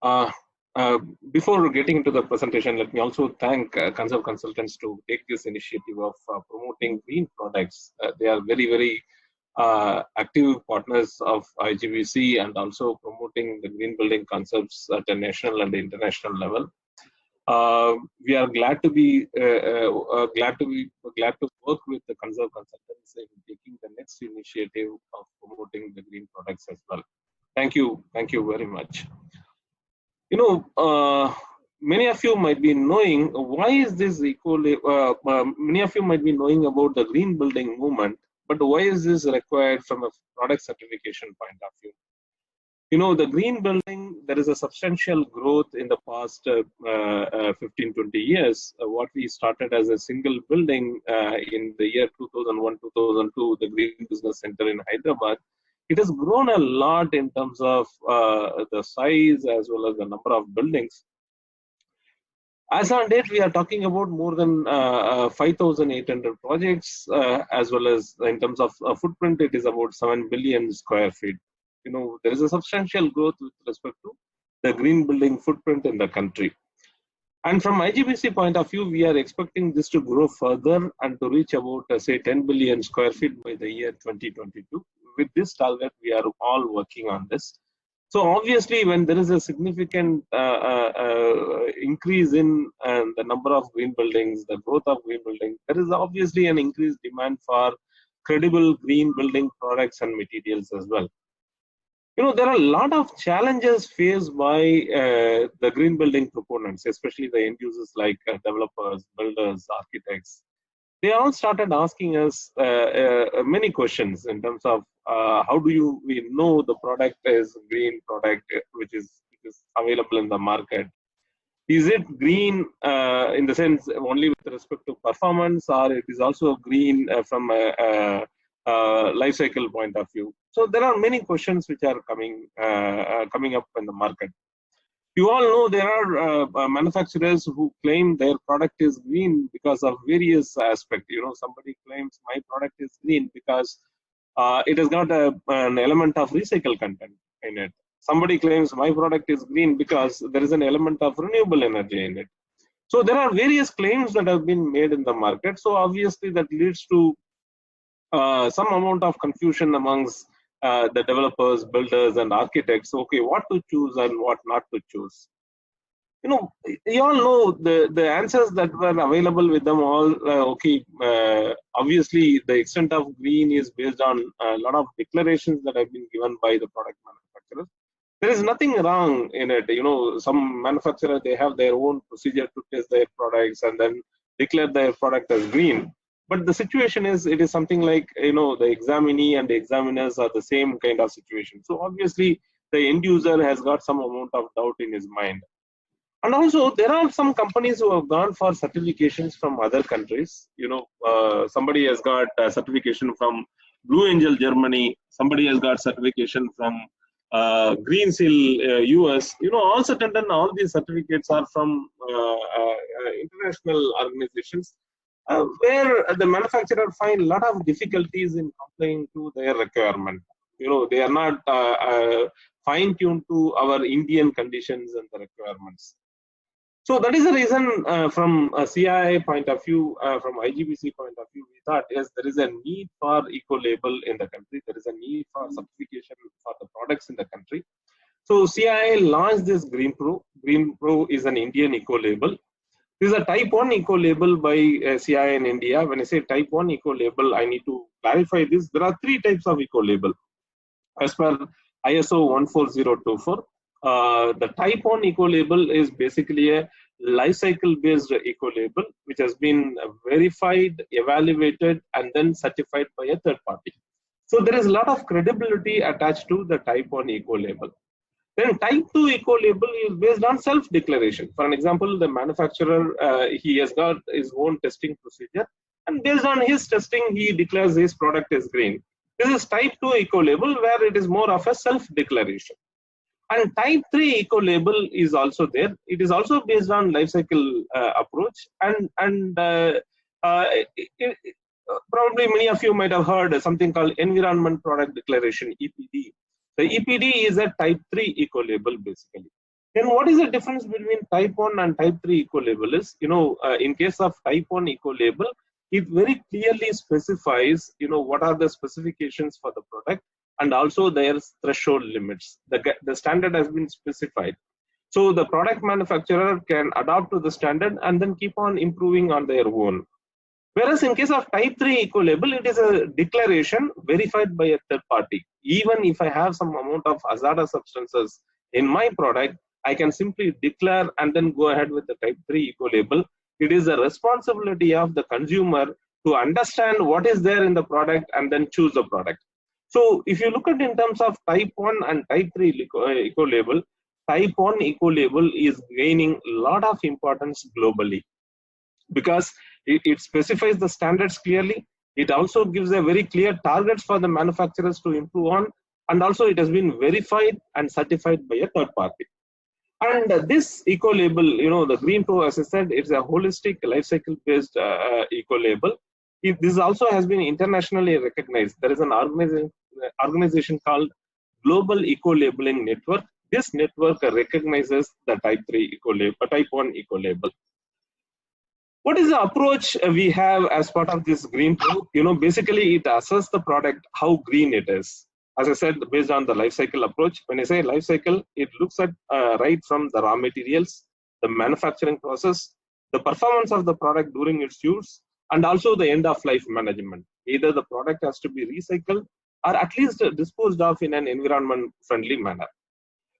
Uh, uh, Before getting into the presentation, let me also thank Conserve Consultants to take this initiative of promoting green products. They are very active partners of IGBC and also promoting the green building concepts at a national and international level. We are glad to work with the Conserve Consultants in taking the next initiative of promoting the green products as well. Thank you very much. You know, many of you might be knowing why is this equally. Many of you might be knowing about the green building movement, but why is this required from a product certification point of view? You know, the green building, there is a substantial growth in the past 15-20 years. What we started as a single building in the year 2001-2002, the Green Business Center in Hyderabad, it has grown a lot in terms of the size as well as the number of buildings. As on date, we are talking about more than 5,800 projects, as well as in terms of footprint, it is about 7 billion square feet. You know, there is a substantial growth with respect to the green building footprint in the country. And from IGBC point of view, we are expecting this to grow further and to reach about, say, 10 billion square feet by the year 2022. With this target, we are all working on this. So obviously, when there is a significant increase in the number of green buildings, the growth of green buildings, there is obviously an increased demand for credible green building products and materials as well. You know, there are a lot of challenges faced by the green building proponents, especially the end users like developers, builders, architects. They all started asking us many questions in terms of how do we know the product is green product which is available in the market. Is it green in the sense only with respect to performance, or it is also green from a life cycle point of view? So there are many questions which are coming up in the market. You all know there are manufacturers who claim their product is green because of various aspects. You know, somebody claims my product is green because it has got an element of recycled content in it. Somebody claims my product is green because there is an element of renewable energy in it. So there are various claims that have been made in the market. So obviously that leads to some amount of confusion amongst the developers, builders, and architects. Okay, what to choose and what not to choose. You know, you all know the answers that were available with them all. Obviously, the extent of green is based on a lot of declarations that have been given by the product manufacturers. There is nothing wrong in it. You know, some manufacturer, they have their own procedure to test their products and then declare their product as green. But the situation is, it is something like, you know, the examinee and the examiners are the same kind of situation. So obviously, the end user has got some amount of doubt in his mind. And also, there are some companies who have gone for certifications from other countries. You know, somebody has got a certification from Blue Angel Germany. Somebody has got certification from Green Seal US. You know, all these certificates are from international organizations where the manufacturer find a lot of difficulties in complying to their requirement. You know, they are not fine-tuned to our Indian conditions and the requirements. So that is the reason from a CII point of view, from IGBC point of view, we thought, yes, there is a need for eco-label in the country. There is a need for certification for the products in the country. So CII launched this Green Pro. Green Pro is an Indian eco-label. This is a type 1 eco-label by CII in India. When I say type 1 eco-label, I need to clarify this. There are 3 types of eco-label as per ISO 14024. The type 1 eco-label is basically a life cycle based eco-label which has been verified, evaluated, and then certified by a third party. So there is a lot of credibility attached to the type 1 eco-label. Then type 2 eco-label is based on self-declaration. For an example, the manufacturer, he has got his own testing procedure, and based on his testing, he declares his product is green. This is type 2 eco-label where it is more of a self-declaration. And type 3 eco-label is also there. It is also based on life cycle approach. And probably many of you might have heard something called Environment Product Declaration, EPD. The EPD is a type 3 eco-label basically. Then what is the difference between type 1 and type 3 eco-label is, in case of type 1 eco-label, it very clearly specifies, what are the specifications for the product and also their threshold limits. The standard has been specified. So the product manufacturer can adapt to the standard and then keep on improving on their own. Whereas in case of type 3 eco-label, it is a declaration verified by a third party. Even if I have some amount of hazardous substances in my product, I can simply declare and then go ahead with the type 3 eco-label. It is the responsibility of the consumer to understand what is there in the product and then choose the product. So if you look at in terms of type 1 and type 3 eco-label, type 1 eco-label is gaining a lot of importance globally because it specifies the standards clearly. It also gives a very clear targets for the manufacturers to improve on, and also it has been verified and certified by a third party. And this eco-label, the Green Pro, as I said, it's a holistic life cycle based eco-label. This also has been internationally recognized. There is an organization called Global Eco-Labeling Network. This network recognizes the type 3 eco-label, type 1 eco-label. What is the approach we have as part of this Green Pro? Basically it assesses the product, how green it is. As I said, based on the life cycle approach. When I say life cycle, it looks at right from the raw materials, the manufacturing process, the performance of the product during its use, and also the end of life management. Either the product has to be recycled or at least disposed of in an environment friendly manner.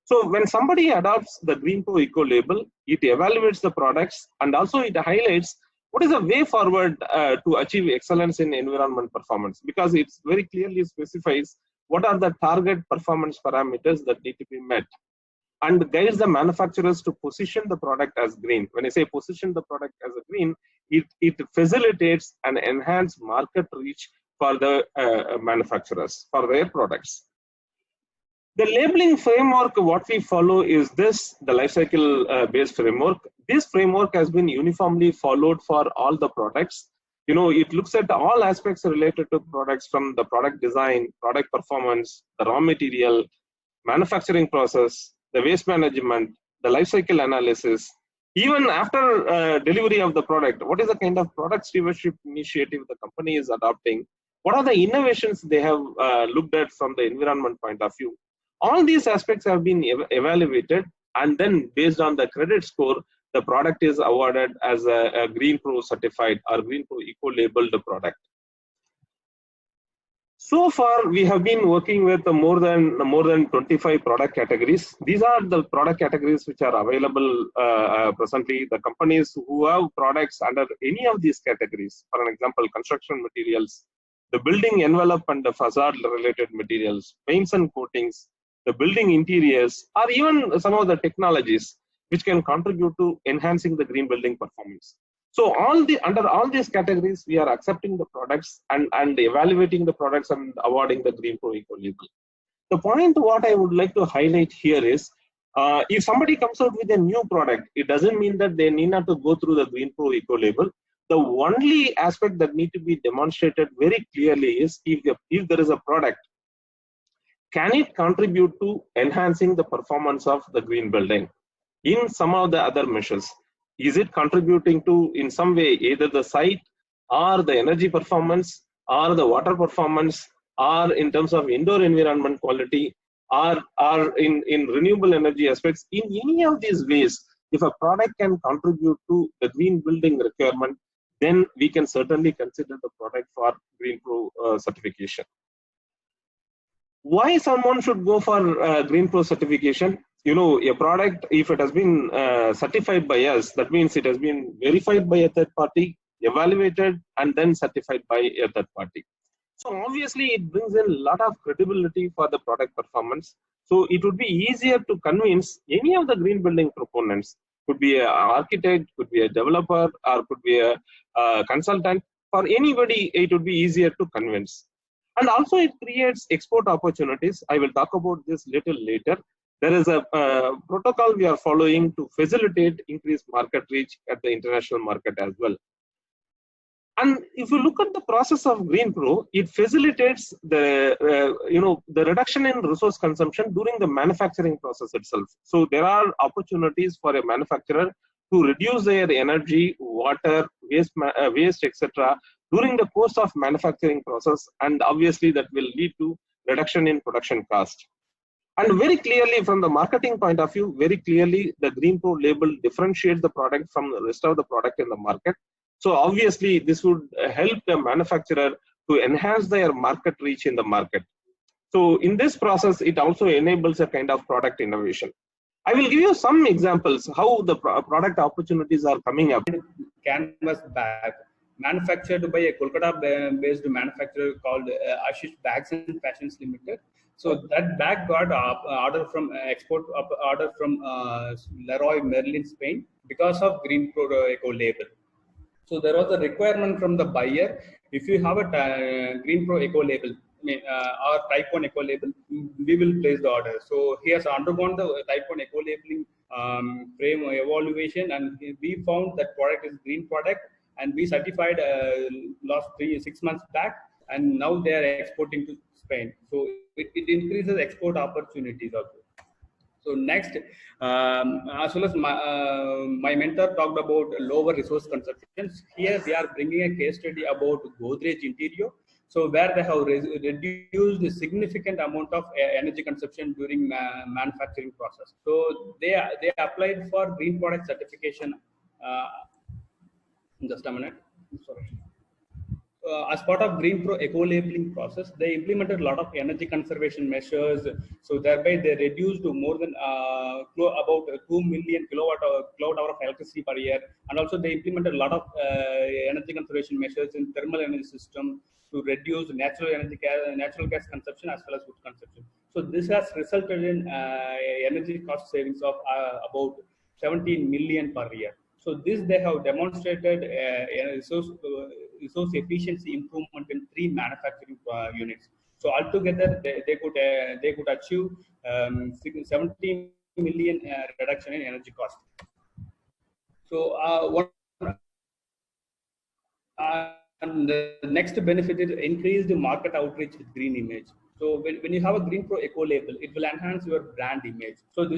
So when somebody adopts the Green Pro eco-label, it evaluates the products and also it highlights what is the way forward to achieve excellence in environment performance, because it very clearly specifies what are the target performance parameters that need to be met and guides the manufacturers to position the product as green. When I say position the product as a green, it facilitates and enhances market reach for the manufacturers, for their products. The labeling framework, what we follow is this, the life cycle based framework. This framework has been uniformly followed for all the products. It looks at all aspects related to products, from the product design, product performance, the raw material, manufacturing process, the waste management, the life cycle analysis. Even after delivery of the product, what is the kind of product stewardship initiative the company is adopting? What are the innovations they have looked at from the environment point of view? All these aspects have been evaluated, and then based on the credit score, the product is awarded as a Green Pro certified or Green Pro eco-labeled product. So far, we have been working with more than 25 product categories. These are the product categories which are available presently. The companies who have products under any of these categories, for an example, construction materials, the building envelope and the facade related materials, paints and coatings, the building interiors, or even some of the technologies which can contribute to enhancing the green building performance. So under all these categories, we are accepting the products and evaluating the products and awarding the Green Pro eco-label. The point what I would like to highlight here is, if somebody comes out with a new product, it doesn't mean that they need not to go through the Green Pro eco-label. The only aspect that need to be demonstrated very clearly is if there is a product, can it contribute to enhancing the performance of the green building in some of the other measures? Is it contributing to, in some way, either the site or the energy performance or the water performance or in terms of indoor environment quality or in renewable energy aspects? In any of these ways, if a product can contribute to the green building requirement, then we can certainly consider the product for Green Pro certification. Why someone should go for Green Pro certification? A product, if it has been certified by us, that means it has been verified by a third party, evaluated, and then certified by a third party. So obviously, it brings in a lot of credibility for the product performance. So it would be easier to convince any of the green building proponents. Could be an architect, could be a developer, or could be a consultant. For anybody, it would be easier to convince. And also it creates export opportunities. I will talk about this little later. There is a protocol we are following to facilitate increased market reach at the international market as well. And if you look at the process of GreenPro, it facilitates the reduction in resource consumption during the manufacturing process itself. So there are opportunities for a manufacturer to reduce their energy, water, waste, etc. during the course of manufacturing process, and obviously that will lead to reduction in production cost. And very clearly, from the marketing point of view, very clearly the GreenPro label differentiates the product from the rest of the product in the market. So obviously, this would help the manufacturer to enhance their market reach in the market. So in this process, it also enables a kind of product innovation. I will give you some examples how the product opportunities are coming up. Canvas bag manufactured by a Kolkata-based manufacturer called Ashish Bags and Fashions Limited. So that bag got order from export order from Leroy Merlin, Spain, because of GreenPro Eco label. So there was a requirement from the buyer. If you have a GreenPro Eco label, or Type 1 Eco label, we will place the order. So he has undergone the Type 1 Eco labeling frame evaluation, and we found that product is green product, and we certified last 6 months back, and now they are exporting to Spain. So it increases export opportunities also. So next, as well as my mentor talked about lower resource consumption. Here we are bringing a case study about Godrej Interior. So where they have reduced a significant amount of energy consumption during manufacturing process. So they applied for green product certification. Just a minute. Sorry. As part of GreenPro Eco labeling process, they implemented a lot of energy conservation measures. So thereby they reduced to more than about 2 million kilowatt hour of electricity per year. And also they implemented a lot of energy conservation measures in thermal energy system to reduce natural gas consumption as well as wood consumption. So this has resulted in energy cost savings of about 17 million per year. So this they have demonstrated resource efficiency improvement in 3 manufacturing units. So altogether they could achieve 17 million reduction in energy cost. So and the next benefit is increased market outreach with green image. So when you have a GreenPro Eco label, it will enhance your brand image. So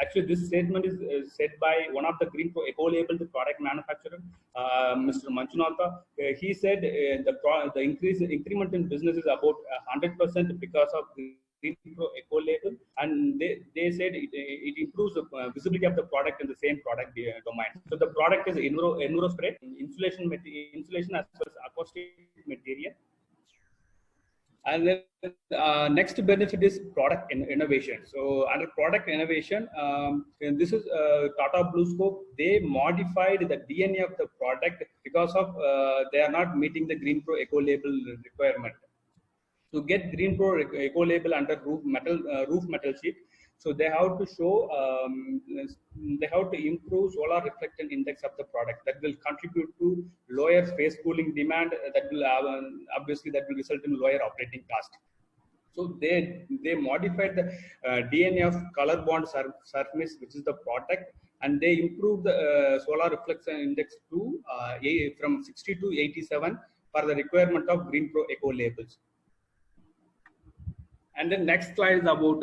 actually this statement is said by one of the GreenPro Eco label product manufacturer, Mr. Manchunatha. He said the increment in business is about 100% because of GreenPro Eco label, and they said it improves the visibility of the product in the same product domain. So the product is Envirospray, insulation as well as acoustic material. And then next benefit is product innovation. So under product innovation, and this is Tata BlueScope. They modified the DNA of the product because of they are not meeting the GreenPro Eco label requirement. To get GreenPro Eco label under roof metal sheet, so they have to show they have to improve solar reflectance index of the product. That will contribute to lower space cooling demand. That will obviously that will result in lower operating cost. So they modified the DNA of color bond surface, which is the product, and they improved the solar reflection index to from 60 to 87 for the requirement of GreenPro Eco labels. And then next slide is about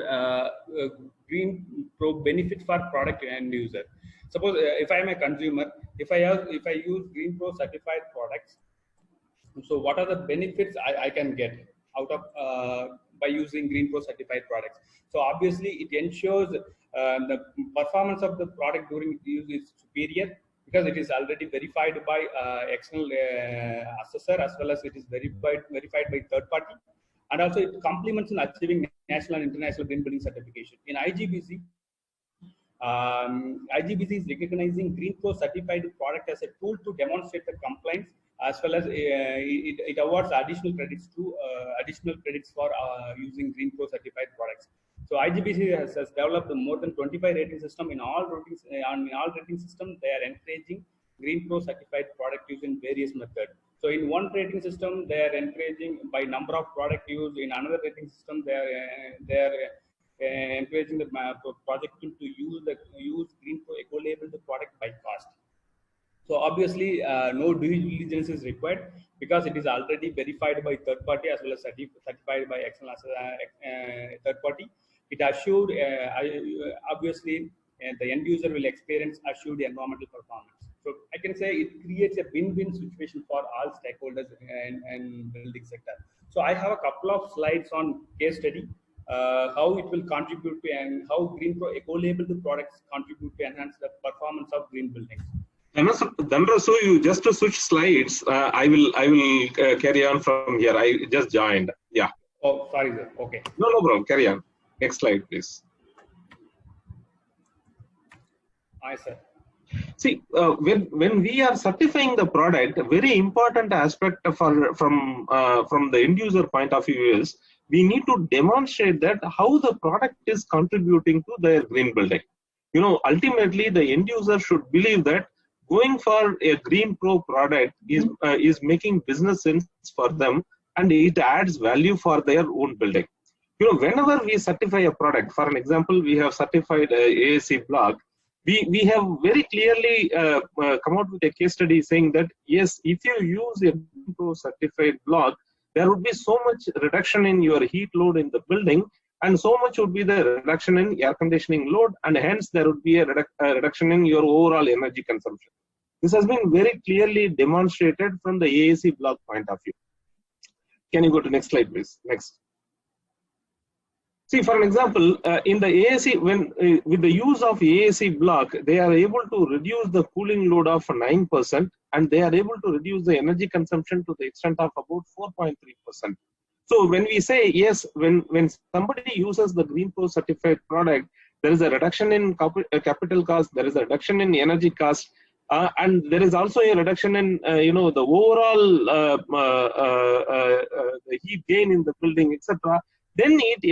GreenPro benefit for product and user. Suppose if I am a consumer, if I use GreenPro certified products, so what are the benefits I can get out of by using GreenPro certified products? So obviously it ensures the performance of the product during use is superior, because it is already verified by external assessor, as well as it is verified by third party. And also it complements in achieving national and international green building certification. In IGBC, IGBC is recognizing GreenPro certified product as a tool to demonstrate the compliance, as well as it awards additional credits for using GreenPro certified products. So IGBC has developed more than 25 rating system. In all rating systems, they are encouraging GreenPro certified product use in various methods. So in one rating system, they are encouraging by number of product used. In another rating system, they are encouraging the project team to use GreenPro Eco label the product by cost. So obviously, no due diligence is required because it is already verified by third party as well as certified by external third party. It assured, obviously, the end user will experience assured environmental performance. So I can say it creates a win-win situation for all stakeholders and building sector. So I have a couple of slides on case study, how it will contribute to and how GreenPro eco-labeled products contribute to enhance the performance of green buildings. Dhanarasu, you just to switch slides. I will carry on from here. I just joined. Yeah. Oh, sorry, sir. Okay. No problem. Carry on. Next slide, please. Hi, sir. See, when we are certifying the product, a very important aspect from the end user point of view is we need to demonstrate that how the product is contributing to their green building. You know, ultimately the end user should believe that going for a GreenPro product is making business sense for them and it adds value for their own building. You know, whenever we certify a product, for an example, we have certified AAC block. We have very clearly come out with a case study saying that yes, if you use a GreenPro certified block, there would be so much reduction in your heat load in the building, and so much would be the reduction in air conditioning load, and hence there would be a reduction in your overall energy consumption. This has been very clearly demonstrated from the AAC block point of view. Can you go to next slide, please? Next. See, for an example, in the AAC, with the use of AAC block, they are able to reduce the cooling load of 9%, and they are able to reduce the energy consumption to the extent of about 4.3%. So when we say yes, when somebody uses the GreenPro certified product, there is a reduction in capital cost, there is a reduction in energy cost, and there is also a reduction in the overall the heat gain in the building, etc. Then it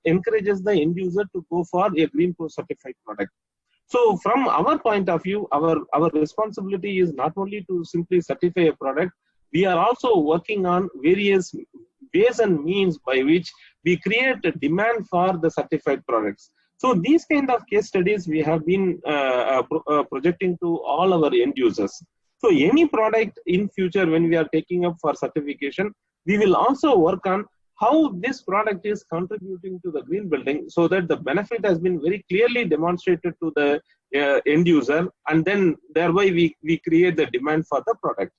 encourages the end user to go for a GreenPro certified product. So from our point of view, our responsibility is not only to simply certify a product, we are also working on various ways and means by which we create a demand for the certified products. So these kind of case studies we have been projecting to all our end users. So any product in future when we are taking up for certification, we will also work on how this product is contributing to the green building so that the benefit has been very clearly demonstrated to the end user, and then thereby we create the demand for the product.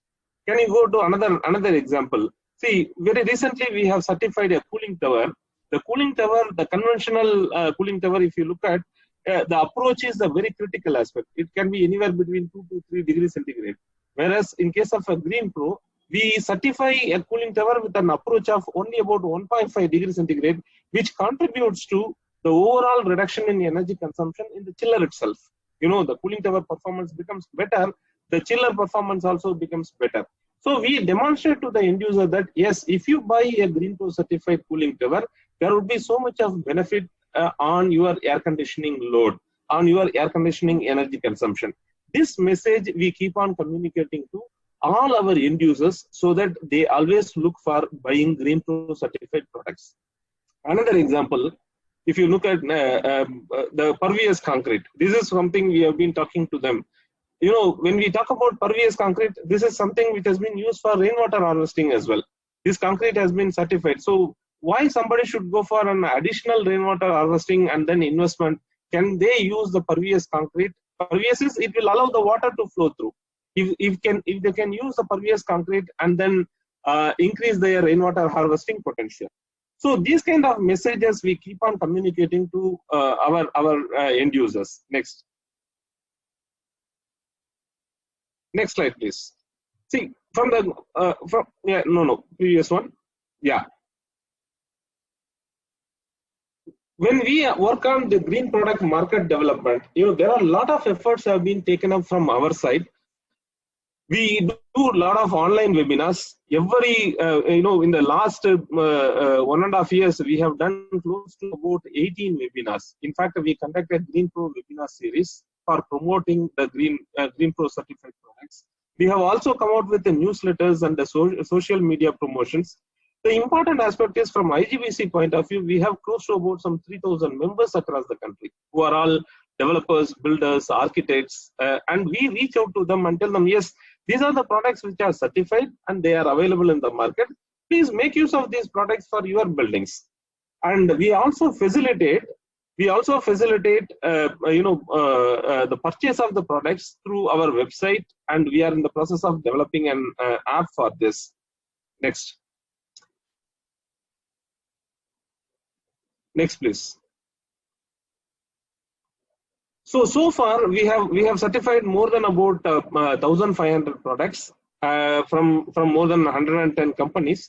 Can you go to another example? See, very recently we have certified a cooling tower. The cooling tower, the conventional cooling tower, if you look at, the approach is a very critical aspect. It can be anywhere between 2 to 3 degrees centigrade. Whereas in case of a GreenPro, we certify a cooling tower with an approach of only about 1.5 degrees centigrade, which contributes to the overall reduction in energy consumption in the chiller itself. You know, the cooling tower performance becomes better, the chiller performance also becomes better. So we demonstrate to the end user that yes, if you buy a GreenPro certified cooling tower, there would be so much of benefit on your air conditioning load, on your air conditioning energy consumption. This message we keep on communicating to all our end users so that they always look for buying GreenPro certified products. Another example, if you look at the pervious concrete, this is something we have been talking to them. You know, when we talk about pervious concrete, this is something which has been used for rainwater harvesting as well. This concrete has been certified. So why somebody should go for an additional rainwater harvesting and then investment? Can they use the pervious concrete? Pervious is, it will allow the water to flow through. If they can use the pervious concrete and then increase their rainwater harvesting potential. So these kind of messages we keep on communicating to our end users. Next slide, please. See, from the previous one. Yeah. When we work on the green product market development, you know, there are a lot of efforts have been taken up from our side. We do a lot of online webinars. Every, in the last 1.5 years, we have done close to about 18 webinars. In fact, we conducted GreenPro webinar series for promoting the GreenPro certified products. We have also come out with the newsletters and the social media promotions. The important aspect is from IGBC point of view, we have close to about some 3,000 members across the country who are all developers, builders, architects, and we reach out to them and tell them, yes, these are the products which are certified and they are available in the market. Please make use of these products for your buildings. And we also facilitate the purchase of the products through our website, and we are in the process of developing an app for this. Next please. So far we have certified more than about 1,500 products from more than 110 companies.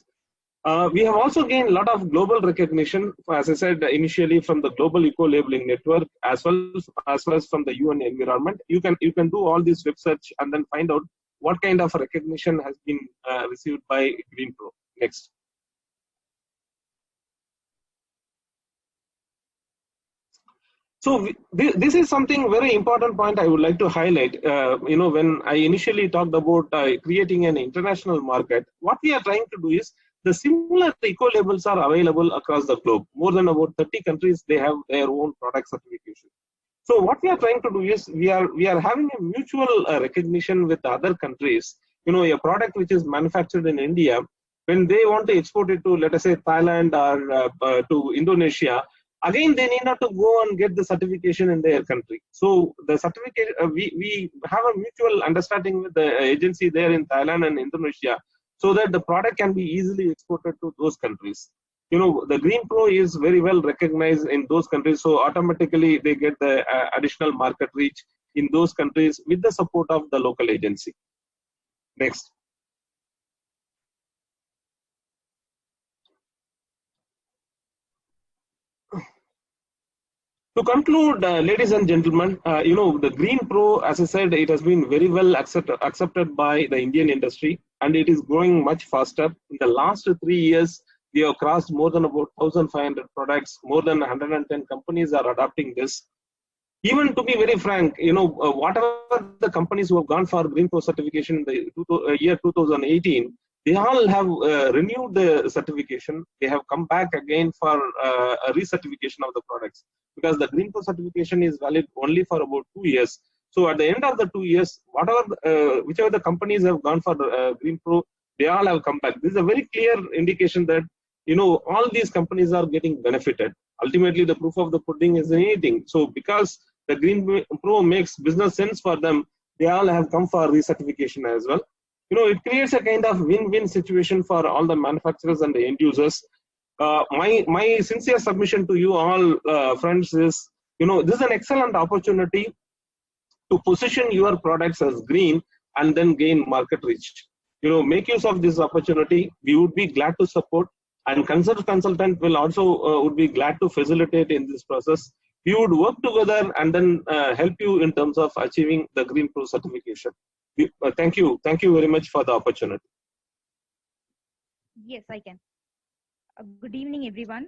We have also gained a lot of global recognition, as I said initially, from the Global Eco-Labeling Network, as well as from the UN Environment. You can do all this web search and then find out what kind of recognition has been received by GreenPro. Next. So this is something very important point I would like to highlight. When I initially talked about creating an international market, what we are trying to do is the similar eco-labels are available across the globe. More than about 30 countries, they have their own product certification. So what we are trying to do is we are having a mutual recognition with other countries. A product which is manufactured in India, when they want to export it to, let us say, Thailand or to Indonesia, again they need not to go and get the certification in their country. So the certificate, we have a mutual understanding with the agency there in Thailand and Indonesia, so that the product can be easily exported to those countries. The GreenPro is very well recognized in those countries, so automatically they get the additional market reach in those countries with the support of the local agency. Next. To conclude, ladies and gentlemen, the GreenPro, as I said, it has been very well accepted by the Indian industry, and it is growing much faster. In the last 3 years, we have crossed more than about 1,500 products. More than 110 companies are adopting this. Even to be very frank, whatever the companies who have gone for GreenPro certification in the year 2018, they all have renewed the certification. They have come back again for a recertification of the products, because the GreenPro certification is valid only for about 2 years. So at the end of the 2 years, whichever the companies have gone for GreenPro, they all have come back. This is a very clear indication that all these companies are getting benefited. Ultimately, the proof of the pudding is in eating. So because the GreenPro makes business sense for them, they all have come for recertification as well. It creates a kind of win-win situation for all the manufacturers and the end users. My sincere submission to you all, friends, is this is an excellent opportunity to position your products as green and then gain market reach. Make use of this opportunity. We would be glad to support, and Consult Consultant will also would be glad to facilitate in this process. We would work together and then help you in terms of achieving the GreenPro certification. Thank you very much for the opportunity. Yes, I can. Good evening, everyone.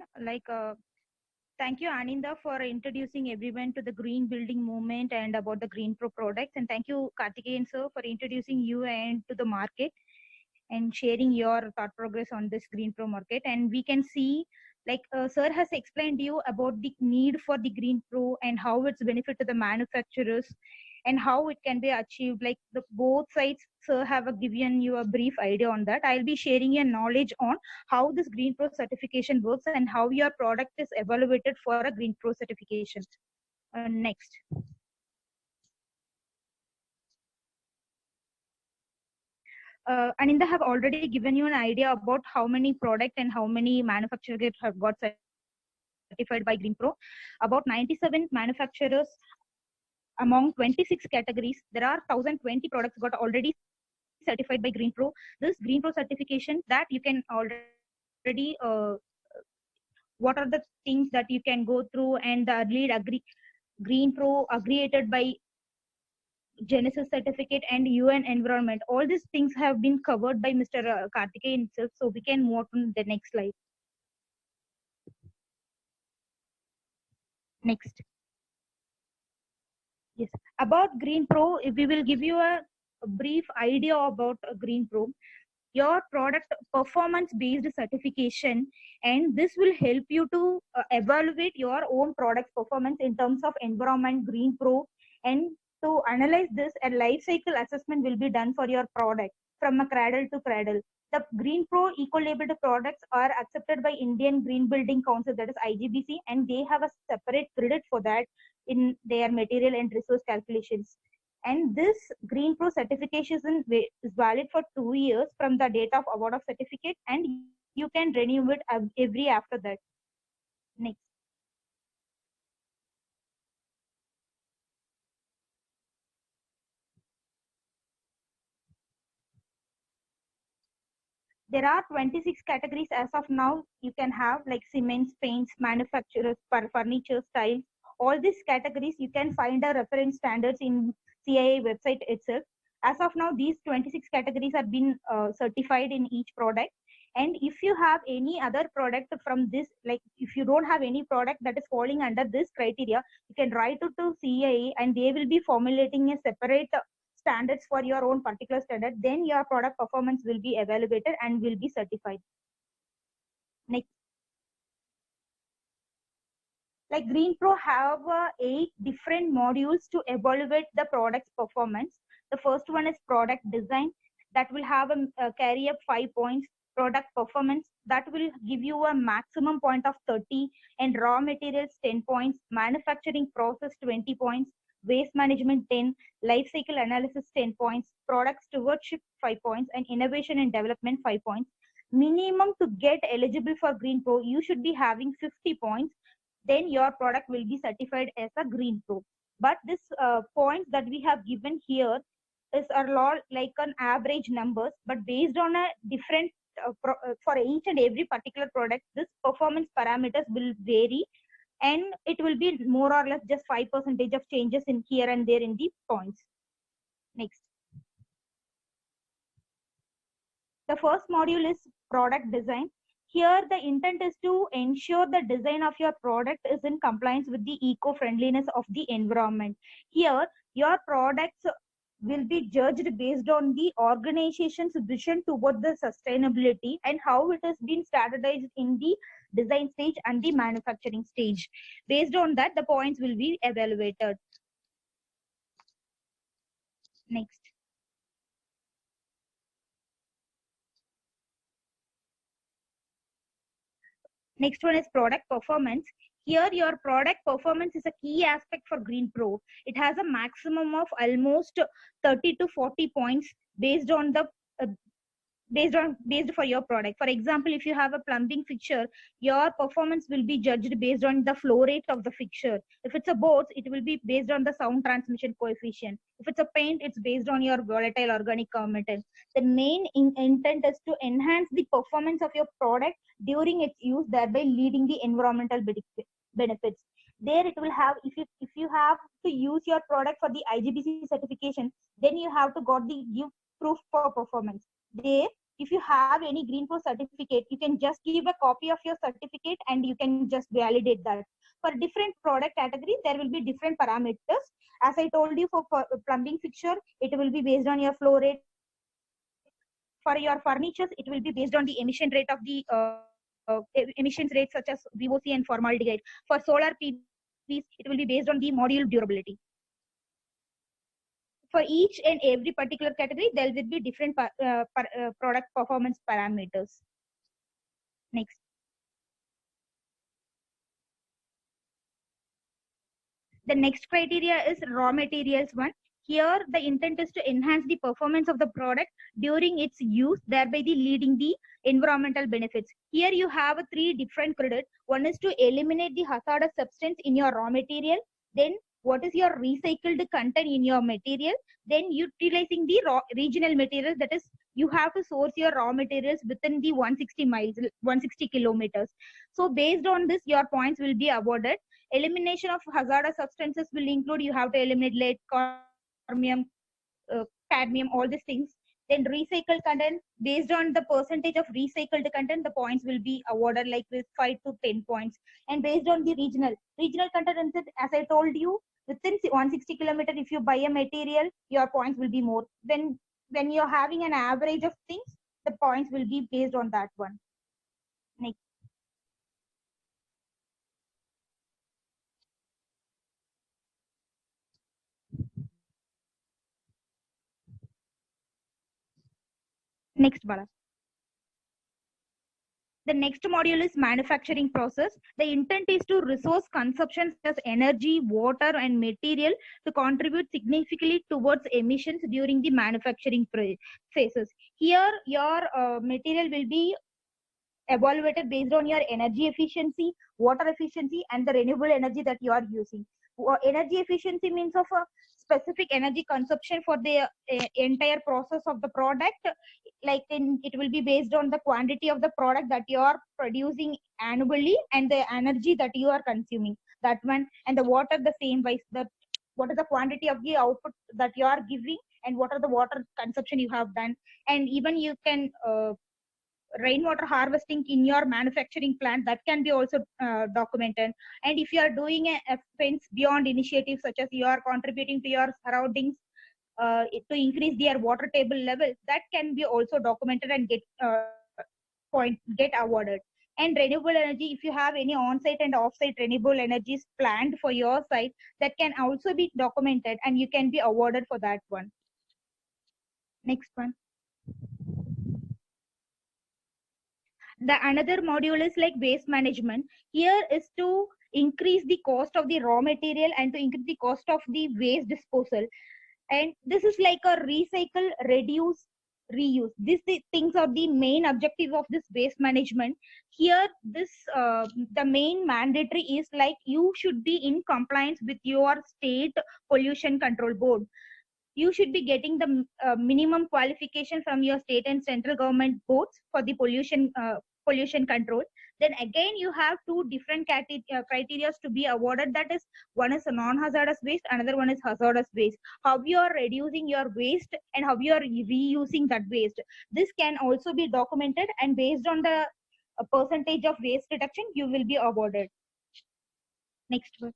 Thank you, Aninda, for introducing everyone to the green building movement and about the GreenPro products. And thank you, Karthikeyan sir, for introducing you and to the market and sharing your thought progress on this GreenPro market. And we can see, sir has explained you about the need for the GreenPro and how it's benefit to the manufacturers and how it can be achieved. Both sides, sir, have given you a brief idea on that. I'll be sharing your knowledge on how this GreenPro certification works and how your product is evaluated for a GreenPro certification. Next. Aninda have already given you an idea about how many product and how many manufacturers have got certified by GreenPro. About 97 manufacturers among 26 categories. There are 1,020 products got already certified by GreenPro. This GreenPro certification that you can already what are the things that you can go through, and the lead GreenPro aggregated by Genesis certificate and UN environment. All these things have been covered by Mr. Karthikeyan himself. So we can move on to the next slide. Next. Yes, about GreenPro, we will give you a brief idea about GreenPro. your product performance based certification, and this will help you to evaluate your own product performance in terms of environment, green pro. And to analyze this, a life cycle assessment will be done for your product from a cradle to cradle. The Green Pro eco-labeled products are accepted by Indian Green Building Council, that is IGBC, and they have a separate credit for that in their material and resource calculations. And this Green Pro certification is valid for 2 years from the date of award of certificate, and you can renew it every after that. Next. There are 26 categories as of now. You can have like cements, paints, manufacturers, furniture, styles. All these categories you can find a reference standards in CII website itself. As of now, these 26 categories are been certified in each product. And if you have any other product from this, like if you don't have any product that is falling under this criteria, you can write it to CII and they will be formulating a separate standards for your own particular standard. Then your product performance will be evaluated and will be certified. Next. Like Green Pro have 8 different modules to evaluate the product's performance. The first one is product design, that will have carry up 5 points. Product performance, that will give you a maximum point of 30, and raw materials 10 points, manufacturing process 20 points, waste management 10, life cycle analysis 10 points, product stewardship 5 points, and innovation and development 5 points. Minimum to get eligible for Green Pro, you should be having 50 points. Then your product will be certified as a Green Pro. But this points that we have given here is a lot like an average numbers, but based on a different for each and every particular product, this performance parameters will vary, and it will be more or less just 5% of changes in here and there in the points. Next. The first module is product design. Here the intent is to ensure the design of your product is in compliance with the eco-friendliness of the environment. Here your products will be judged based on the organization's vision toward the sustainability and how it has been standardized in the design stage and the manufacturing stage. Based on that, the points will be evaluated. Next. Next one is product performance. Here your product performance is a key aspect for Green Pro. It has a maximum of almost 30 to 40 points based on the based for your product. For example, if you have a plumbing fixture, your performance will be judged based on the flow rate of the fixture. If it's a boards, it will be based on the sound transmission coefficient. If it's a paint, it's based on your volatile organic component. The main intent is to enhance the performance of your product during its use, thereby leading the environmental benefits. There it will have, if you have to use your product for the IGBC certification, then you have to got the give proof for performance. There, if you have any Green Pro certificate, you can just give a copy of your certificate and you can just validate that. For different product categories, there will be different parameters. As I told you, for plumbing fixture, it will be based on your flow rate. For your furnitures, it will be based on the emission rate of the emissions rates such as VOC and formaldehyde. For solar PVs, it will be based on the module durability. For each and every particular category, there will be different product performance parameters. Next. The next criteria is raw materials one. Here, the intent is to enhance the performance of the product during its use, thereby leading the environmental benefits. Here you have 3 different credits. One is to eliminate the hazardous substance in your raw material. Then what is your recycled content in your material, then utilizing the regional materials, that is you have to source your raw materials within the 160 miles, 160 kilometers. So based on this, your points will be awarded. Elimination of hazardous substances will include, you have to eliminate lead, chromium, cadmium, all these things. Then recycled content, based on the percentage of recycled content, the points will be awarded like with 5 to 10 points. And based on the regional content, as I told you, within 160 kilometers, if you buy a material, your points will be more. When you're having an average of things, the points will be based on that one. Next. Next, Bala. The next module is manufacturing process. The intent is to resource consumption such as energy, water, and material to contribute significantly towards emissions during the manufacturing phases. Here, your material will be evaluated based on your energy efficiency, water efficiency, and the renewable energy that you are using. Energy efficiency means of a specific energy consumption for the entire process of the product. Like it will be based on the quantity of the product that you are producing annually and the energy that you are consuming. That one, and the water the same way. That what is the quantity of the output that you are giving and what are the water consumption you have done. And even you can rainwater harvesting in your manufacturing plant, that can be also documented. And if you are doing a fence beyond initiatives such as you are contributing to your surroundings to increase their water table level, that can be also documented and get awarded. And renewable energy, if you have any on-site and off-site renewable energies planned for your site, that can also be documented and you can be awarded for that one. Next one. The another module is like waste management. Here is to increase the cost of the raw material and to increase the cost of the waste disposal. And this is like a recycle, reduce, reuse. These things are the main objective of this waste management. Here, this the main mandatory is like you should be in compliance with your state pollution control board. You should be getting the minimum qualification from your state and central government boards for the pollution control. Then again, you have two different criteria to be awarded. That is, one is a non-hazardous waste, another one is hazardous waste. How you are reducing your waste and how you are reusing that waste. This can also be documented, and based on the percentage of waste reduction, you will be awarded. Next one.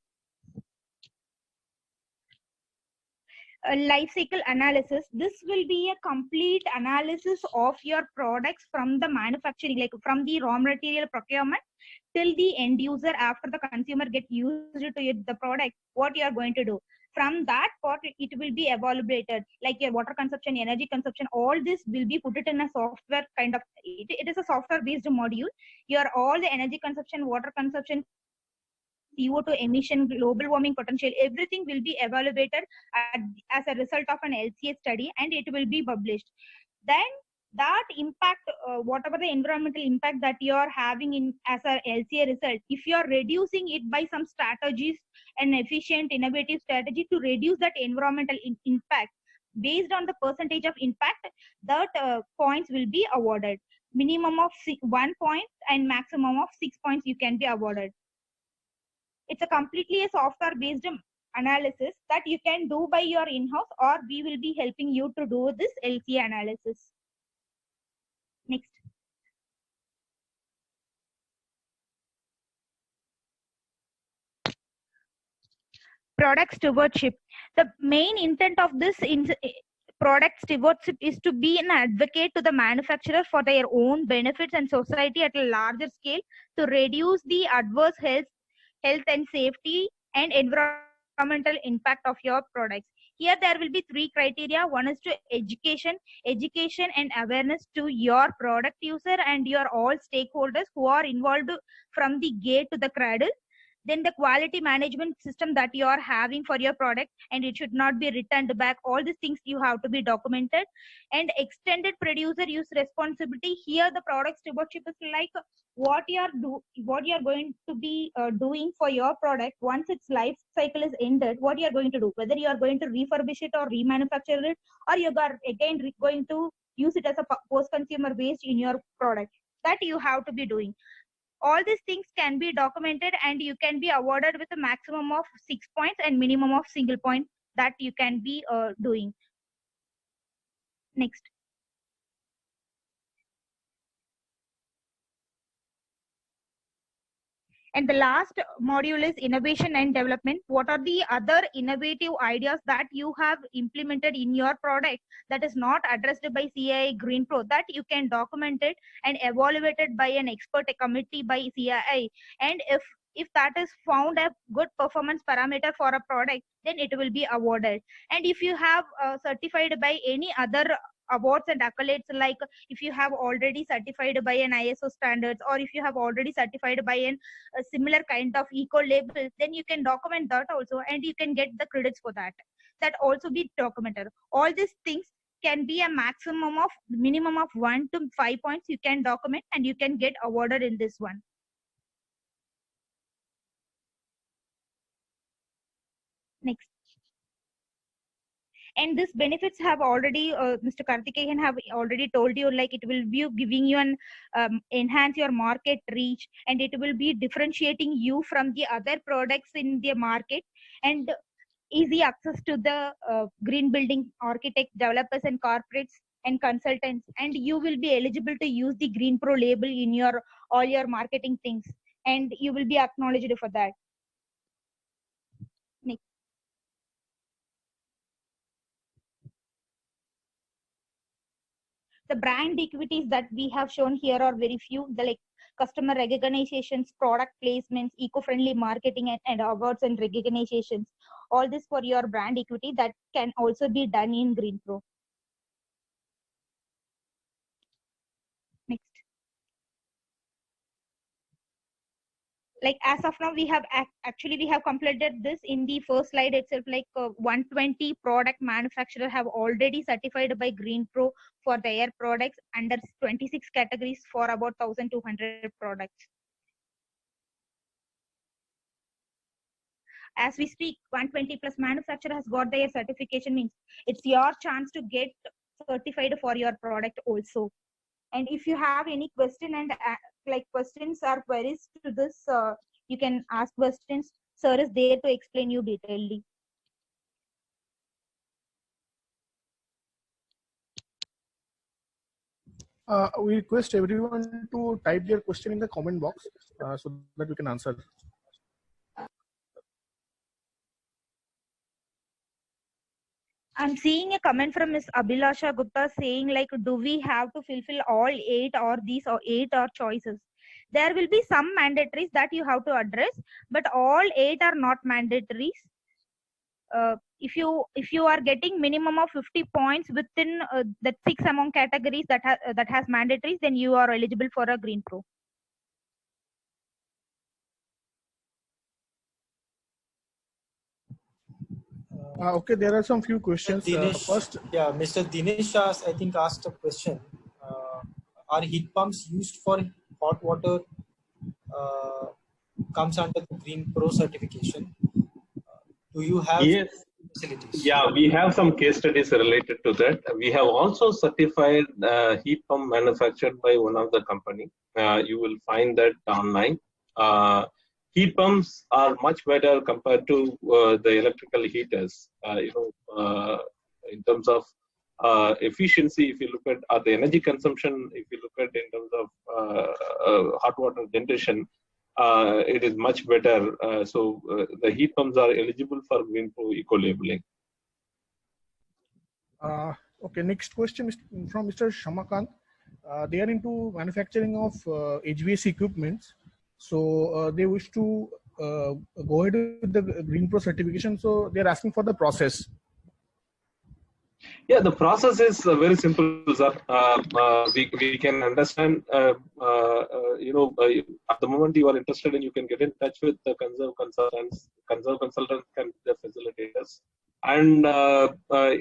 Life cycle analysis. This will be a complete analysis of your products from the manufacturing, like from the raw material procurement till the end user. After the consumer get used to the product, what you are going to do from that part, it will be evaluated, like your water consumption, energy consumption, all this will be put it in a software kind of, it is a software based module. Your all the energy consumption, water consumption, CO2 emission, global warming potential, everything will be evaluated as a result of an LCA study, and it will be published. Then that impact, whatever the environmental impact that you are having in as a LCA result, if you are reducing it by some strategies and efficient, innovative strategy to reduce that environmental impact, based on the percentage of impact, that points will be awarded. Minimum of 1 point and maximum of 6 points you can be awarded. It's a completely a software based analysis that you can do by your in-house, or we will be helping you to do this LCA analysis. Next. Product stewardship. The main intent of this product stewardship is to be an advocate to the manufacturer for their own benefits and society at a larger scale to reduce the adverse health and safety and environmental impact of your products. Here there will be 3 criteria. One is to education and awareness to your product user and your all stakeholders who are involved from the gate to the cradle. Then the quality management system that you are having for your product, and it should not be returned back. All these things you have to be documented. And extended producer use responsibility. Here the product stewardship is like what you are going to be doing for your product once its life cycle is ended. What you are going to do, whether you are going to refurbish it or remanufacture it, or you are again going to use it as a post-consumer waste in your product, that you have to be doing. All these things can be documented, and you can be awarded with a maximum of 6 points and minimum of single point that you can be doing. Next. And the last module is innovation and development. What are the other innovative ideas that you have implemented in your product that is not addressed by CII Green Pro, that you can document it and evaluate it by an expert committee by CII? And if that is found a good performance parameter for a product, then it will be awarded. And if you have certified by any other awards and accolades, like if you have already certified by an ISO standards, or if you have already certified by a similar kind of eco label, then you can document that also, and you can get the credits for that. That also be documented. All these things can be a minimum of 1 to 5 points you can document, and you can get awarded in this one. Next. And this benefits have already Mr. Karthikeyan have already told you, like it will be giving you an enhance your market reach, and it will be differentiating you from the other products in the market, and easy access to the green building architects, developers and corporates and consultants, and you will be eligible to use the Green Pro label in your all your marketing things, and you will be acknowledged for that. Next. The brand equities that we have shown here are very few, the like customer recognitions, product placements, eco-friendly marketing, and awards and recognitions. All this for your brand equity that can also be done in Green Pro. Next. Like as of now, we have completed this in the first slide itself. Like 120 product manufacturers have already certified by Green Pro for their products under 26 categories for about 1,200 products. As we speak, 120 plus manufacturer has got their certification, means it's your chance to get certified for your product also. And if you have any question and like questions or queries to this, you can ask questions. Sir is there to explain you detailedly. We request everyone to type their question in the comment box so that we can answer. I'm seeing a comment from Ms. Abhilasha Gupta saying, like, do we have to fulfill all 8 or these or 8 or choices? There will be some mandatories that you have to address, but all 8 are not mandatories. If you are getting minimum of 50 points within the 6 among categories that has mandatories, then you are eligible for a Green Pro. Okay, there are some few questions. First, yeah, Mr. Dinesh Shah, I think, asked a question. Are heat pumps used for hot water comes under the Green Pro certification? Do you have facilities? Yeah, we have some case studies related to that. We have also certified heat pump manufactured by one of the company. You will find that online. Heat pumps are much better compared to the electrical heaters. In terms of efficiency, if you look at the energy consumption, if you look at in terms of hot water generation, it is much better. So the heat pumps are eligible for Green Pro eco labeling. Okay, next question is from Mr. Shamakant. They are into manufacturing of HVAC equipment. So they wish to go ahead with the Green Pro certification. So they are asking for the process. Yeah, the process is very simple, sir. We can understand, at the moment you are interested in, you can get in touch with the Conserve consultants. Conserve consultants can be the facilitators. And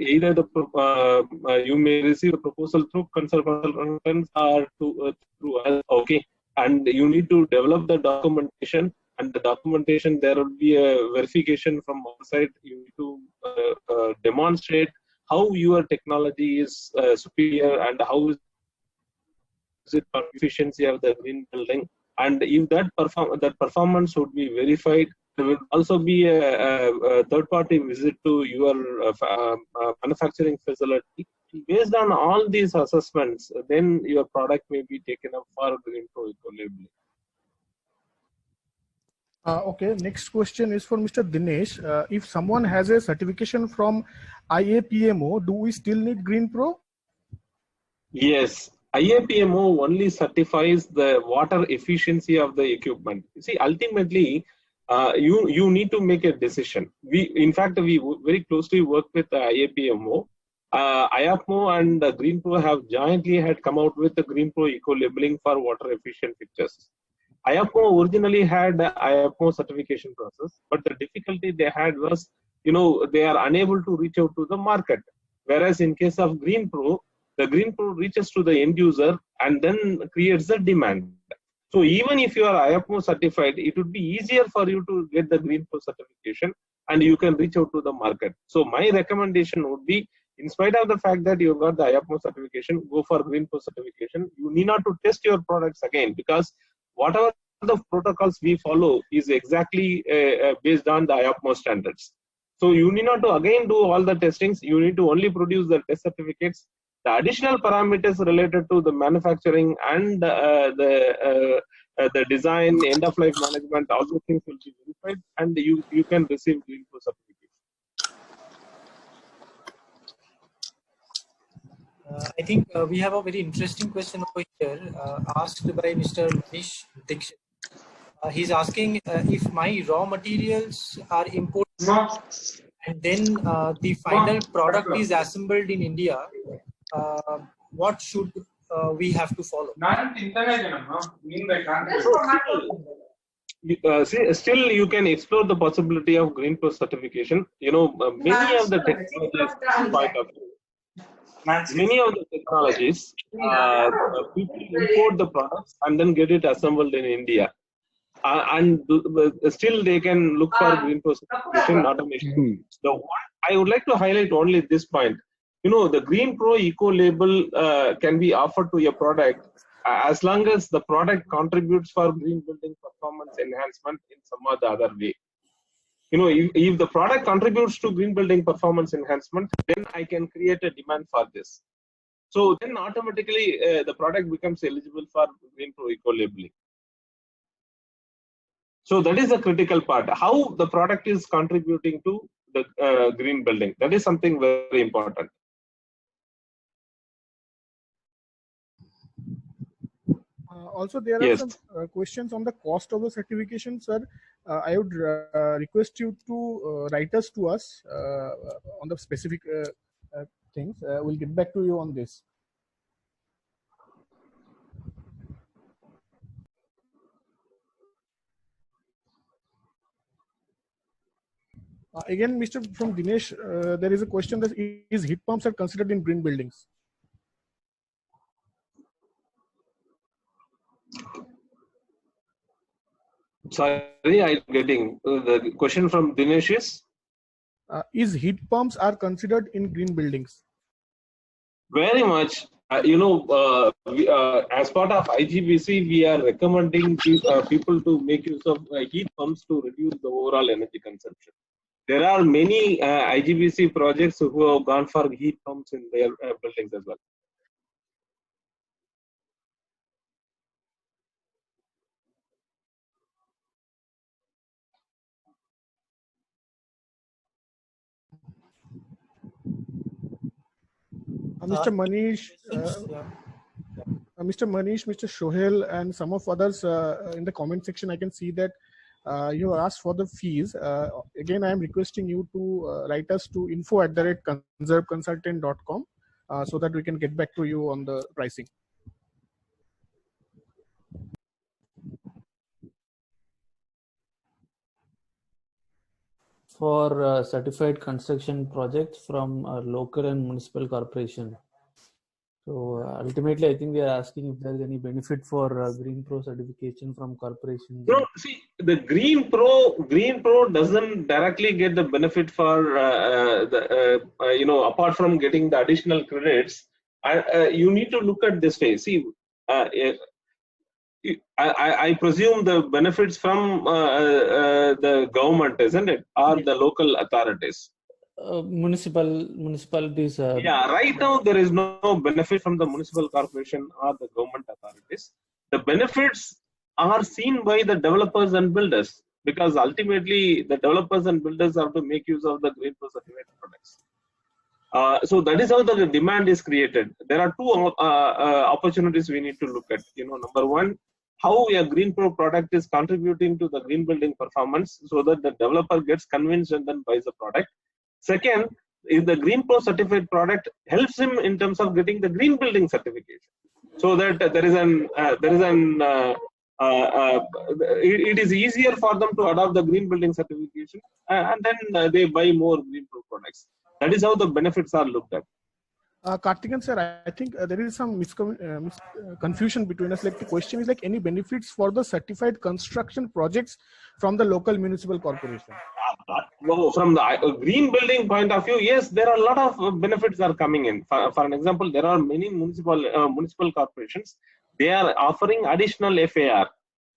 either you may receive a proposal through Conserve consultants or through us. Okay. And you need to develop the documentation, and the documentation, there will be a verification from our side. You need to demonstrate how your technology is superior and how is it for efficiency of the green building. And if that performance would be verified, there will also be a third-party visit to your manufacturing facility. Based on all these assessments, then your product may be taken up for Green Pro eco labeling. Okay, next question is for Mr. Dinesh. If someone has a certification from IAPMO, do we still need Green Pro? Yes, IAPMO only certifies the water efficiency of the equipment. See, ultimately, you need to make a decision. In fact, we very closely work with the IAPMO. IAPMO and Green Pro have jointly had come out with the Green Pro Eco labeling for water efficient fixtures. IAPMO originally had the IAPMO certification process, but the difficulty they had was, they are unable to reach out to the market. Whereas in case of Green Pro, the Green Pro reaches to the end user and then creates the demand. So even if you are IAPMO certified, it would be easier for you to get the Green Pro certification and you can reach out to the market. So my recommendation would be, in spite of the fact that you got the IAPMO certification, go for Green Pro certification. You need not to test your products again, because whatever the protocols we follow is exactly based on the IAPMO standards. So you need not to again do all the testings. You need to only produce the test certificates. The additional parameters related to the manufacturing and the design, end of life management, all those things will be verified, and you can receive Green Pro certification. I think we have a very interesting question over here asked by Mr. Manish Dixit. He's asking if my raw materials are imported and then the final product is assembled in India, what should we have to follow? Still, you can explore the possibility of Green Pro certification. Many of the technologies, people import the products and then get it assembled in India. And still they can look for Green Pro certification, not an issue. So what I would like to highlight only this point. The Green Pro Eco label can be offered to your product as long as the product contributes for green building performance enhancement in some or the other way. If the product contributes to green building performance enhancement, then I can create a demand for this. So then automatically the product becomes eligible for Green Pro Eco labeling. So that is the critical part. How the product is contributing to the green building. That is something very important. Also, there are some questions on the cost of the certification, sir. I would request you to write us to us on the specific things. We'll get back to you on this. Again, from Dinesh, there is a question that is heat pumps are considered in green buildings? Sorry, I'm getting the question from Dinesh is heat pumps are considered in green buildings? Very much. As part of IGBC, we are recommending people to make use of heat pumps to reduce the overall energy consumption. There are many IGBC projects who have gone for heat pumps in their buildings as well. Mr. Manish, Mr. Manish, Mr. Shohel, and some of others in the comment section, I can see that you asked for the fees. Again, I am requesting you to write us to info@conserveconsultant.com so that we can get back to you on the pricing. For certified construction projects from local and municipal corporation. So ultimately, I think they are asking if there is any benefit for Green Pro certification from corporations. No, see, the Green Pro doesn't directly get the benefit for apart from getting the additional credits. You need to look at this way. See, I presume the benefits from the government, isn't it, or the local authorities? Municipalities. Yeah, right now there is no benefit from the municipal corporation or the government authorities. The benefits are seen by the developers and builders, because ultimately the developers and builders have to make use of the Green Pro certified products. So that is how the demand is created. There are two opportunities we need to look at. Number one, how a Green Pro product is contributing to the green building performance, so that the developer gets convinced and then buys the product. Second, if the Green Pro certified product helps him in terms of getting the green building certification, so that it is easier for them to adopt the green building certification, and then they buy more Green Pro products. That is how the benefits are looked at. Karthikeyan sir, I think there is some confusion between us. Like, the question is like, any benefits for the certified construction projects from the local municipal corporation? From the green building point of view, yes, there are a lot of benefits are coming in. For an example, there are many municipal corporations. They are offering additional FAR.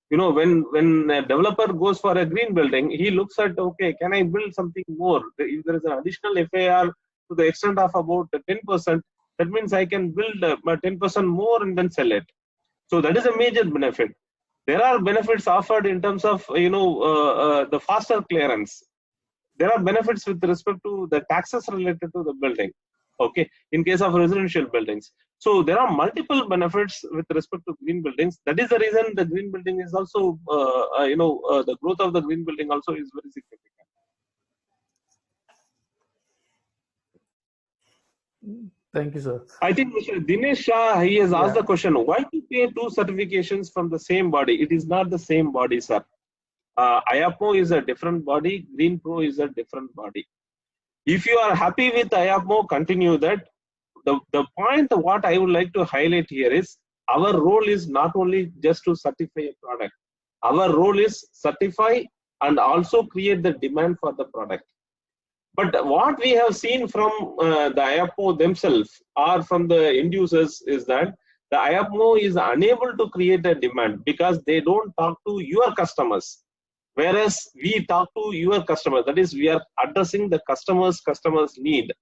When a developer goes for a green building, he looks at, okay, can I build something more? If there is an additional FAR to the extent of about 10%, that means I can build 10% more and then sell it. So that is a major benefit. There are benefits offered in terms of the faster clearance. There are benefits with respect to the taxes related to the building. Okay, in case of residential buildings. So there are multiple benefits with respect to green buildings. That is the reason the green building is also, the growth of the green building also is very significant. Thank you, sir. I think Mr. Dinesh Shah, he has asked the question, why to pay two certifications from the same body? It is not the same body, sir. IAPMO is a different body. Green Pro is a different body. If you are happy with IAPMO, continue that. The point what I would like to highlight here is, our role is not only just to certify a product. Our role is certify and also create the demand for the product. But what we have seen from the IAPMO themselves or from the end users is that the IAPMO is unable to create a demand because they don't talk to your customers. Whereas we talk to your customer, that is, we are addressing the customers' need.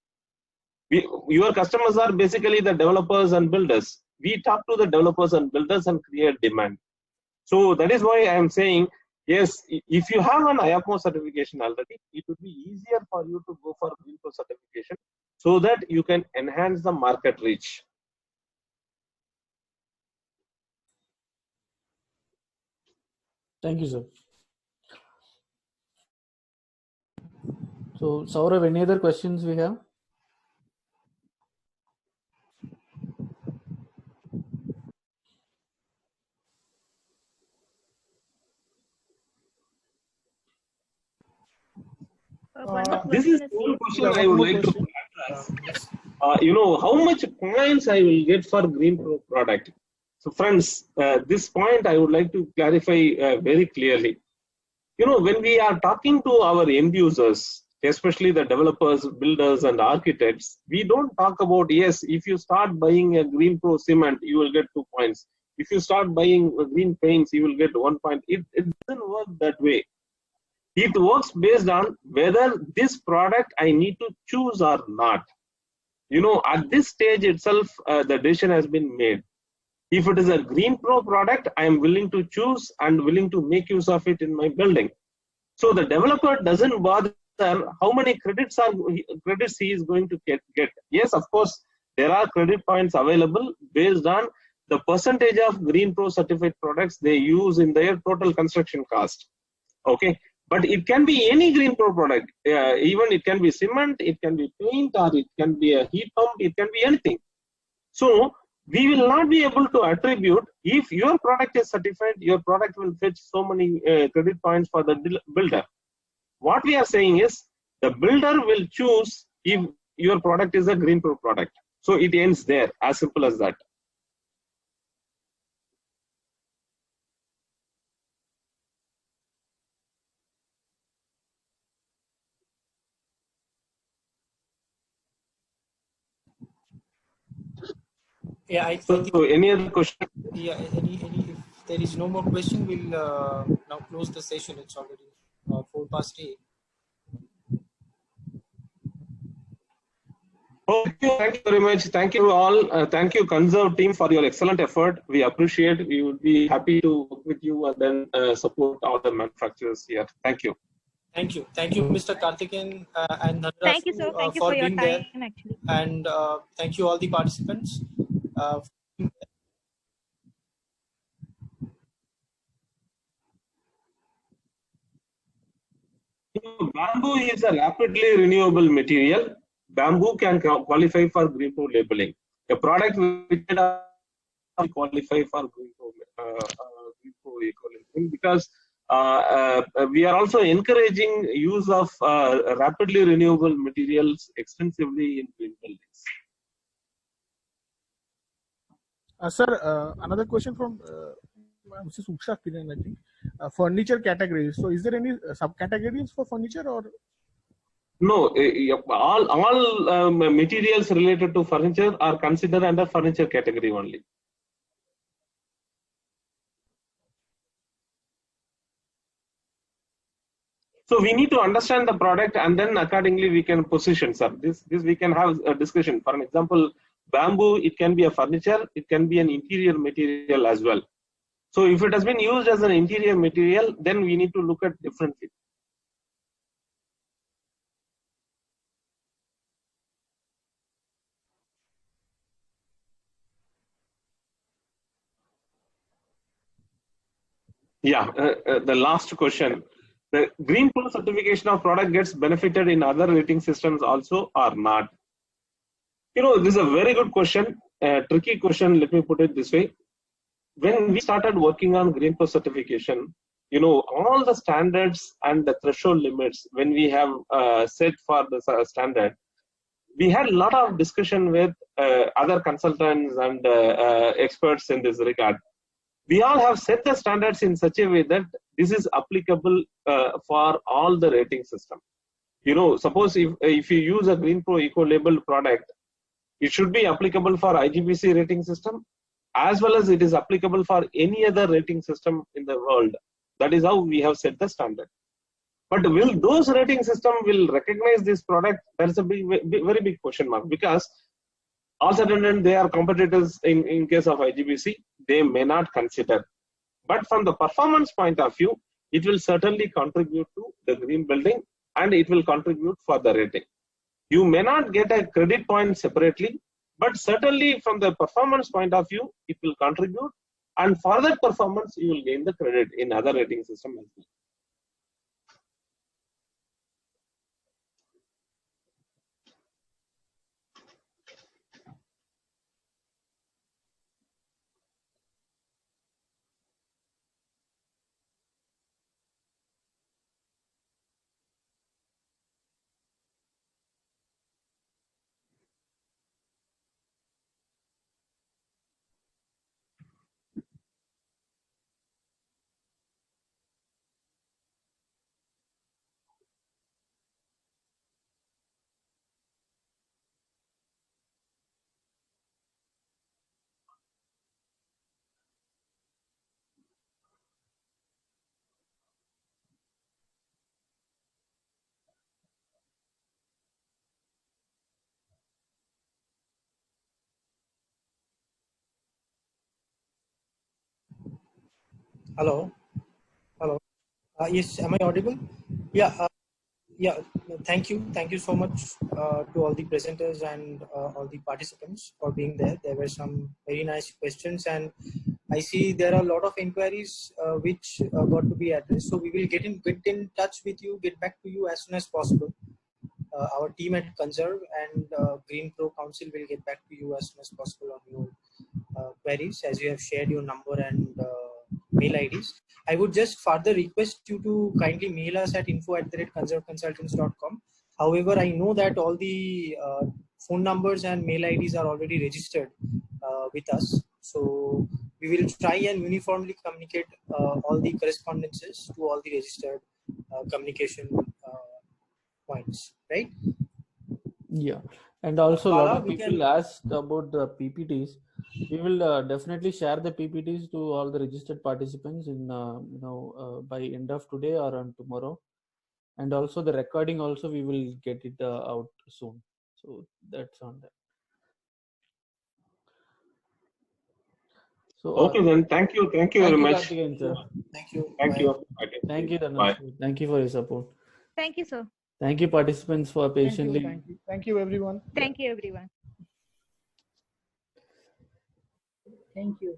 Your customers are basically the developers and builders. We talk to the developers and builders and create demand. So that is why I am saying, yes, if you have an IAPMO certification already, it would be easier for you to go for Green Pro certification so that you can enhance the market reach. Thank you, sir. So, Saurav, any other questions we have? This is one question I would like to address. How much points I will get for Green Pro product? So, friends, this point I would like to clarify very clearly. When we are talking to our end users, especially the developers, builders, and architects, we don't talk about, yes, if you start buying a Green Pro cement, you will get 2 points. If you start buying green paints, you will get 1 point. It doesn't work that way. It works based on whether this product I need to choose or not. At this stage itself, the decision has been made. If it is a Green Pro product, I am willing to choose and willing to make use of it in my building. So the developer doesn't bother how many credits he is going to get. Yes, of course, there are credit points available based on the percentage of Green Pro certified products they use in their total construction cost. Okay, but it can be any Green Pro product. Even it can be cement, it can be paint, or it can be a heat pump, it can be anything. So we will not be able to attribute, if your product is certified, your product will fetch so many credit points for the builder. What we are saying is, the builder will choose if your product is a Green Pro product. So it ends there, as simple as that. Yeah, I So any other question? Yeah, if there is no more question, we'll now close the session. It's already 8:04. Thank you very much. Thank you all. Thank you, Conserve team, for your excellent effort. We appreciate. We would be happy to work with you and then support all the manufacturers here. Thank you. Thank you, Mr. Karthikeyan and Thank you, Dhanraju, sir. Thank you for for your being there, time, actually. and thank you all the participants. Bamboo is a rapidly renewable material. Bamboo can qualify for Green Pro labeling. A product which qualify for Green Pro eco labeling because we are also encouraging use of rapidly renewable materials extensively in green buildings. Sir, another question from Mrs. Uksha Kiran, I think. Furniture categories. So, is there any subcategories for furniture or? No, all materials related to furniture are considered under furniture category only. So we need to understand the product and then accordingly we can position, sir. This we can have a discussion. For an example, bamboo, it can be a furniture, it can be an interior material as well. So if it has been used as an interior material, then we need to look at differently. Yeah, the last question. The Green Pro certification of product gets benefited in other rating systems also or not? You know, this is a very good question, tricky question. Let me put it this way. When we started working on Green Pro certification, you know, all the standards and the threshold limits, when we have set for the standard, we had a lot of discussion with other consultants and experts in this regard. We all have set the standards in such a way that this is applicable for all the rating system. You know, suppose if you use a Green Pro Eco labeled product, it should be applicable for IGBC rating system as well as it is applicable for any other rating system in the world. That is how we have set the standard. But will those rating system will recognize this product? That's a very big question mark, because all sudden they are competitors in case of IGBC, they may not consider. But from the performance point of view, it will certainly contribute to the green building and it will contribute for the rating. You may not get a credit point separately, but certainly from the performance point of view, it will contribute, and for that performance, you will gain the credit in other rating system as well. Hello. Yes, am I audible? Yeah. Yeah, thank you. Thank you so much to all the presenters and all the participants for being there. There were some very nice questions, and I see there are a lot of inquiries which got to be addressed. So we will get in touch with you, get back to you as soon as possible. Our team at Conserve and Green Pro Council will get back to you as soon as possible on your queries, as you have shared your number and mail IDs. I would just further request you to kindly mail us at info@conserveconsultants.com. However, I know that all the phone numbers and mail IDs are already registered with us. So we will try and uniformly communicate all the correspondences to all the registered communication points, right? Yeah, and also a lot of people asked about the PPTs. We will definitely share the PPTs to all the registered participants in by end of today or on tomorrow, and also the recording also we will get it out soon. So that's on that. So Okay, then thank you very much. Karthikeyan, sir. Thank you. Thank Bye. you. Thank you, Bye. Dhanush. Thank you for your support. Thank you, sir. Thank you, participants, for patiently. Thank you, everyone. Thank you, everyone. Thank you.